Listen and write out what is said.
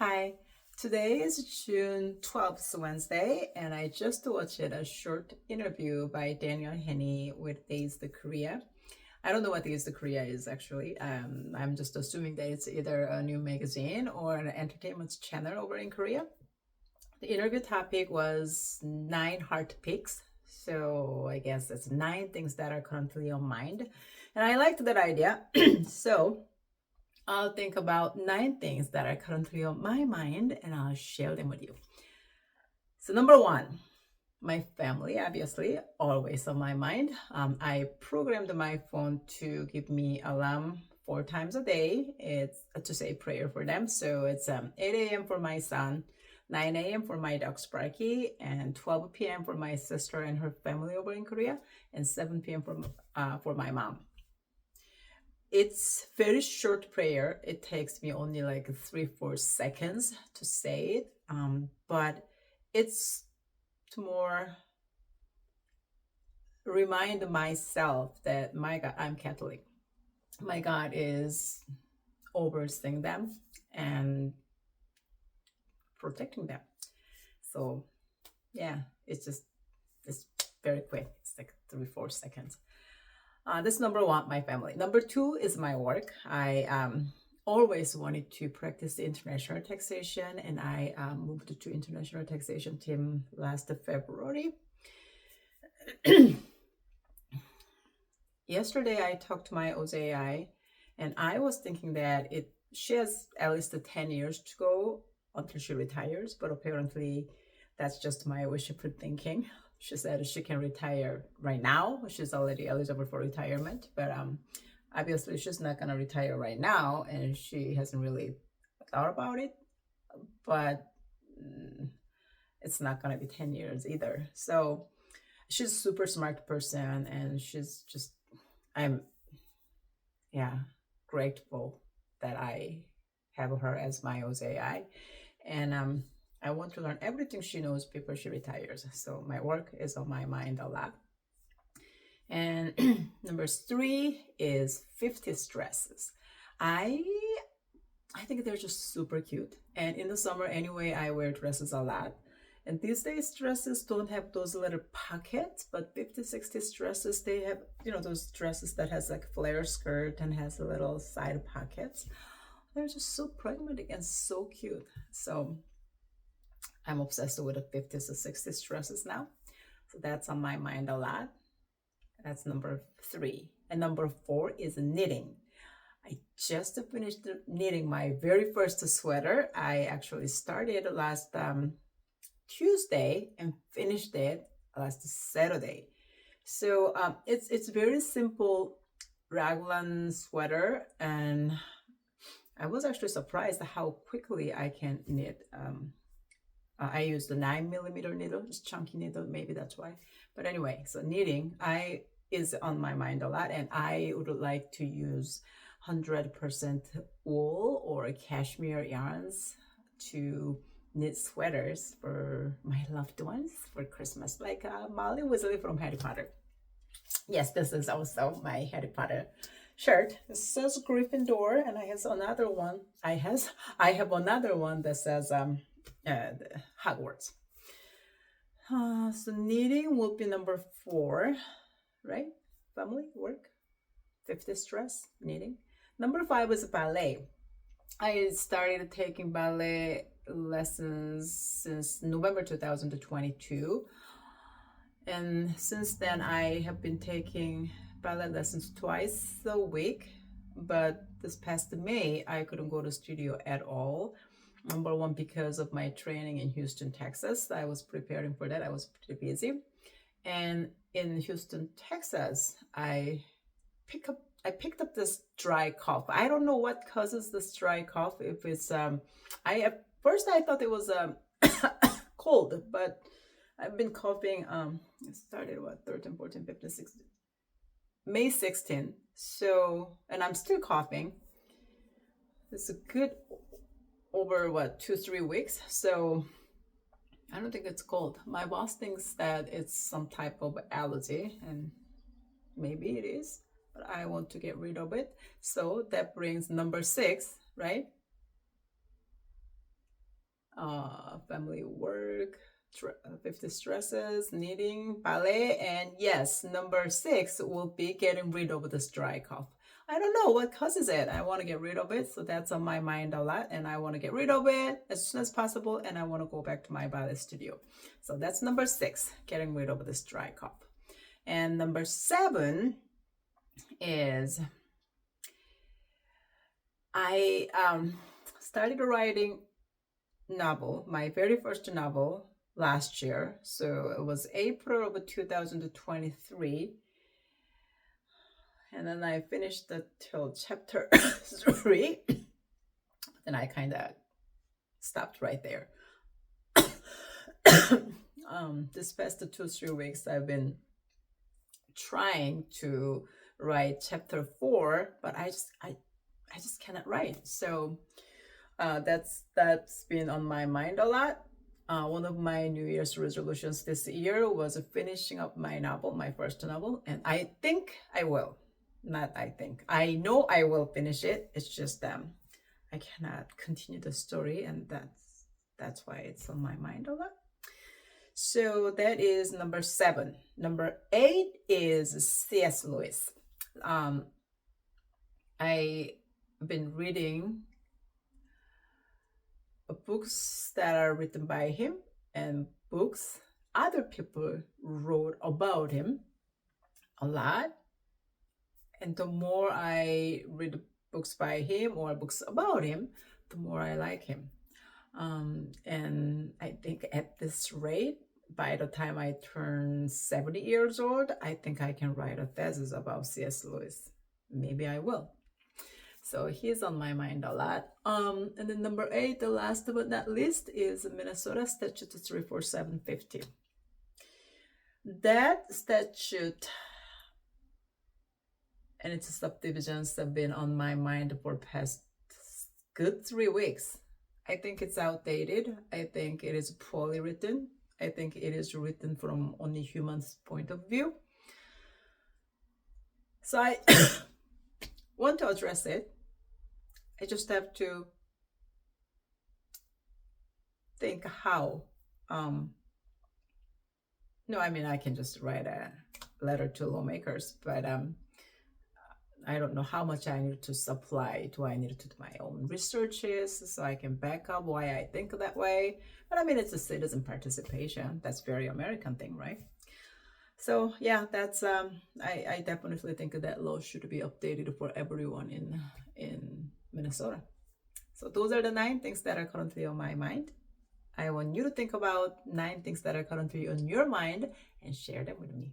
Hi, today is June 12th, Wednesday, and I just watched a short interview by Daniel Henney with Days the Korea. I don't know what Days the Korea is actually. I'm just assuming that it's either a new magazine or an entertainment channel over in Korea. The interview topic was 9 heart picks. So I guess that's 9 things that are currently on mind. And I liked that idea. So I'll think about 9 things that are currently on my mind and I'll share them with you. So, number one, my family, obviously, always on my mind. I programmed my phone to give me alarm 4 times a day. It's to say prayer for them. So it's 8 a.m. for my son, 9 a.m. for my dog Sparky, and 12 p.m. for my sister and her family over in Korea, and 7 p.m. for my mom. It's very short prayer. It takes me only like 3-4 seconds to say it, but it's to more remind myself that my God, I'm Catholic. My God is overseeing them and protecting them. So yeah, it's very quick. It's like 3-4 seconds. That's number one, my family. Number two is my work. I always wanted to practice international taxation, and I moved to international taxation team last February. Yesterday, I talked to my OJI, and I was thinking that she has at least 10 years to go until she retires, but apparently that's just my wishful thinking. She said she can retire right now. She's already eligible for retirement, but obviously she's not gonna retire right now, and she hasn't really thought about it. But it's not gonna be 10 years either. So she's a super smart person, and I'm grateful that I have her as my OJI, and I want to learn everything she knows before she retires. So my work is on my mind a lot. And number 3 is 50s dresses. I think they're just super cute. And in the summer anyway, I wear dresses a lot. And these days dresses don't have those little pockets, but 50s, 60s dresses, they have, those dresses that has like flare skirt and has a little side pockets. They're just so pragmatic and so cute. So I'm obsessed with the 50s or 60s dresses now. So that's on my mind a lot. That's number 3. And number 4 is knitting. I just finished knitting my very first sweater. I actually started last Tuesday and finished it last Saturday. So it's very simple raglan sweater, and I was actually surprised how quickly I can knit. I use the 9mm needle, just chunky needle, maybe that's why. But anyway, so knitting is on my mind a lot, and I would like to use 100% wool or cashmere yarns to knit sweaters for my loved ones for Christmas, like Molly Weasley from Harry Potter. Yes, this is also my Harry Potter shirt. It says Gryffindor, and I have another one. I have another one that says Hogwarts. So knitting will be number 4, right? Family, work, 50s dress, knitting. Number 5 is ballet. I started taking ballet lessons since November 2022. And since then, I have been taking ballet lessons twice a week. But this past May, I couldn't go to studio at all. Number 1, because of my training in Houston, Texas. I was preparing for that. I was pretty busy. And in Houston, Texas, I picked up this dry cough. I don't know what causes this dry cough. If it's at first I thought it was cold, but I've been coughing. It started 13, 14, 15, 16, May 16. So, and I'm still coughing. It's a good over 2-3 weeks. So I don't think it's cold. My boss thinks that it's some type of allergy, and maybe it is, but I want to get rid of it. So that brings number 6, right? family work, 50 stresses, knitting, ballet, and yes, number 6 will be getting rid of this dry cough. I don't know what causes it. I want to get rid of it, so that's on my mind a lot, and I want to get rid of it as soon as possible, and I want to go back to my ballet studio. So that's number 6, getting rid of this dry cough. And number 7 is I started writing novel, my very first novel last year. So it was April of 2023. And then I finished till chapter 3. And I kind of stopped right there. This past 2-3 weeks, I've been trying to write chapter 4, but I just cannot write. So that's been on my mind a lot. One of my New Year's resolutions this year was finishing up my novel, my first novel, and I think I will. Not I think. I know I will finish it. It's just I cannot continue the story, and that's why it's on my mind a lot. So that is number 7. Number 8 is C.S. Lewis. I've been reading books that are written by him and books other people wrote about him a lot. And the more I read books by him or books about him, the more I like him. And I think at this rate, by the time I turn 70 years old, I think I can write a thesis about C.S. Lewis. Maybe I will. So he's on my mind a lot. And then number 8, the last but not least, is Minnesota Statute 34750. That statute and its subdivisions have been on my mind for past good 3 weeks. I think it's outdated. I think it is poorly written. I think it is written from only humans' point of view. So I want to address it. I just have to think how. No, I mean, I can just write a letter to lawmakers, but I don't know how much I need to supply. Do I need to do my own researches so I can back up why I think that way? But I mean, it's a citizen participation. That's very American thing, right? So yeah, that's I definitely think that law should be updated for everyone in Minnesota. So those are the 9 things that are currently on my mind. I want you to think about 9 things that are currently on your mind and share them with me.